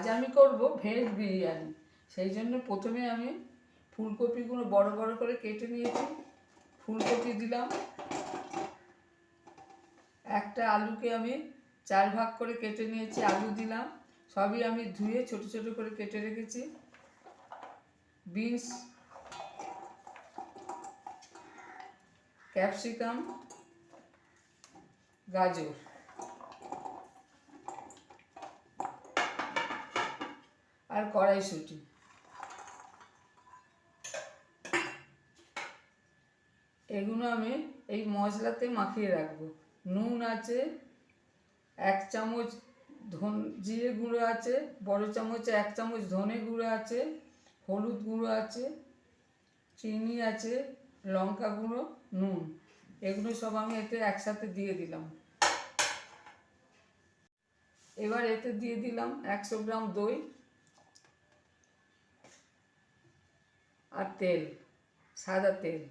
আজ আমি করব ভেজ বিরিয়ানি। সেই জন্য প্রথমে আমি ফুলকপিগুলো বড় বড় করে কেটে নিয়েছি। ফুলকপি দিলাম, একটা আলুকে আমি 4 ভাগ করে কেটে নিয়েছি, আলু দিলাম, সবই আমি ধুয়ে ছোট ছোট করে কেটে রেখেছি। বিনস, ক্যাপসিকাম, গাজর, আর কড়াইশুঁটি। এগুলো আমি এই মশলাতে মাখিয়ে রাখবো। নুন আছে, 1 চামচ জিরে গুঁড়ো আছে, বড় চামচে 1 চামচ ধনে গুঁড়ো আছে, হলুদ গুঁড়ো আছে, চিনি আছে, লঙ্কা গুঁড়ো, নুন, এগুলো সব আমি এতে একসাথে দিয়ে দিলাম। এবার এতে দিয়ে দিলাম 100 গ্রাম দই আর তেল, সাদা তেল,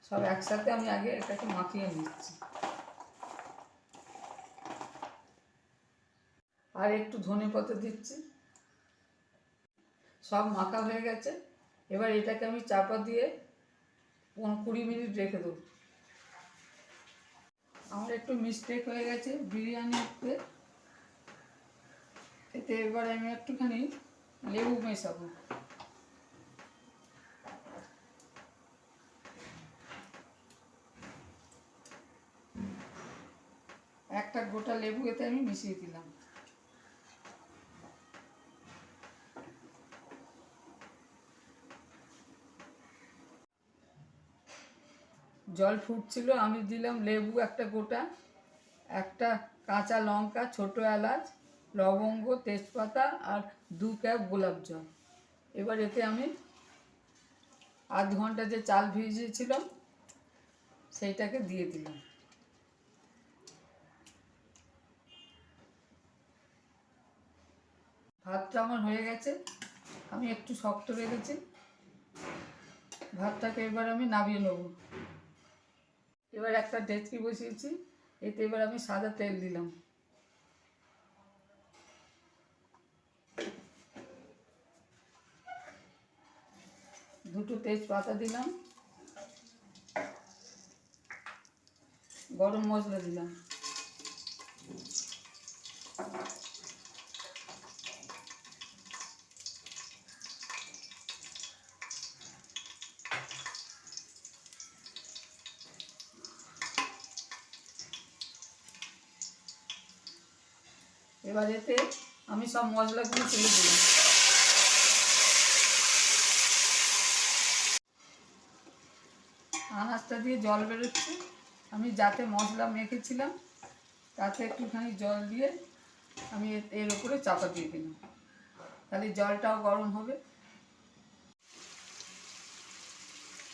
সব একসাথে আমি আগে এটাকে মাখিয়ে নিচ্ছি। আর একটু ধনেপাতা দিচ্ছি। সব মাখা হয়ে গেছে। এবার এটাকে আমি চাপা দিয়ে 20 মিনিট রেখে দেবো। আমার একটু মিস্টেক হয়ে গেছে বিরিয়ানিতে, এতে এবার আমি একটুখানি লেবু মেশাবো। একটা গোটা লেবু এতে আমি মিশিয়ে দিলাম। জল ফুটছিল, আমি দিলাম লেবু একটা গোটা, একটা কাঁচা লঙ্কা, ছোট এলাচ, লবঙ্গ, তেজপাতা আর 2 কাপ গোলাপ জল। এবার এতে আমি আধ ঘন্টা যে চাল ভিজিয়েছিলাম সেইটাকে দিয়ে দিলাম। ভাতটা আমার হয়ে গেছে, আমি একটু শক্ত রেখেছি। ভাতটাকে এবার আমি নামিয়ে নেব। এবার একটা ডেচকি বসিয়েছি, এতে এবার আমি সাদা তেল দিলাম। দুটো তেজপাতা দিলাম, গরম মশলা দিলাম, এবার এতে আমি সব মশলাগুলো তুলে দিলাম। আনাজটা দিয়ে জল বেরোচ্ছে, আমি যাতে মশলা মেখেছিলাম তাতে একটুখানি জল দিয়ে আমি এর উপরে চাপা দিয়ে দিলাম, তাহলে জলটাও গরম হবে।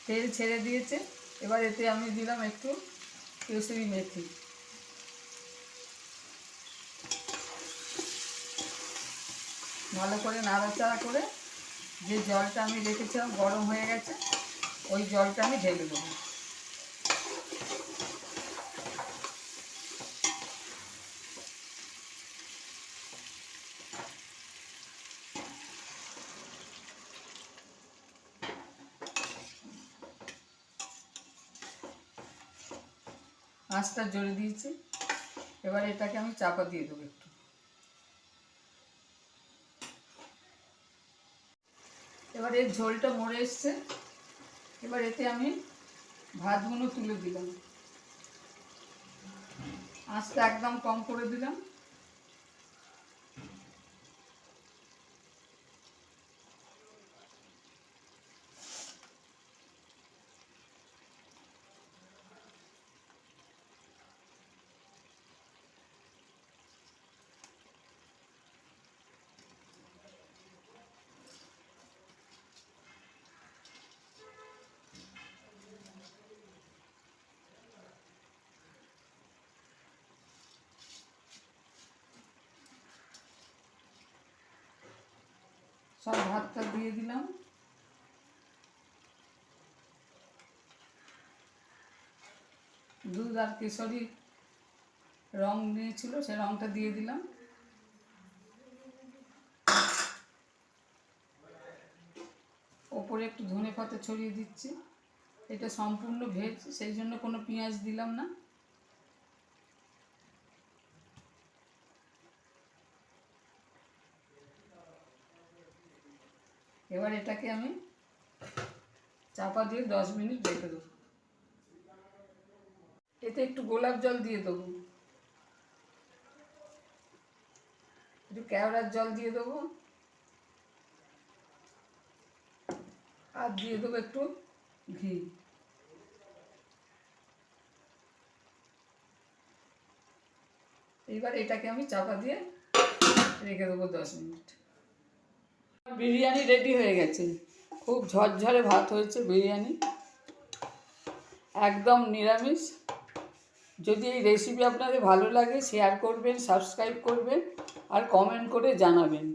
তেল ছেড়ে দিয়েছে, এবার এতে আমি দিলাম একটু কেশরি মেথি। ভালো করে নাড়াচাড়া করে যে জলটা আমি রেখেছিলাম গরম হয়ে গেছে, ওই জলটা আমি ঢেলে দেবো। আঁচটা জোরে দিয়েছি, এবার এটাকে আমি চাপা দিয়ে দেবো একটু। এবার এর ঝোলটা মরে এসছে, এবার এতে আমি ভাতগুলো তুলে দিলাম, আঁচটা একদম কম করে দিলাম। সব ভাতটা দিয়ে দিলাম। দুধ আর কেশরি রং নিয়েছিল, সে রংটা দিয়ে দিলাম। উপরে একটু ধনে পাতা ছড়িয়ে দিচ্ছি। এটা সম্পূর্ণ ভেজ, সেই জন্য কোনো পেঁয়াজ দিলাম না। এবার এটাকে আমি চাপা দিয়ে 10 মিনিট রেখে দেবো। এতে একটু গোলাপ জল দিয়ে দেবো, একটু কেওড়ার জল দিয়ে দেবো, আর দিয়ে দেবো একটু ঘি। এইবার এটাকে আমি চাপা দিয়ে রেখে দেবো 10 মিনিট। বিরিয়ানি রেডি হয়ে গেছে, খুব ঝরঝরে ভাত হয়েছে বিরিয়ানি, একদম নিরামিষ। যদি এই রেসিপি আপনাদের ভালো লাগে শেয়ার করবেন, সাবস্ক্রাইব করবেন আর কমেন্ট করে জানাবেন।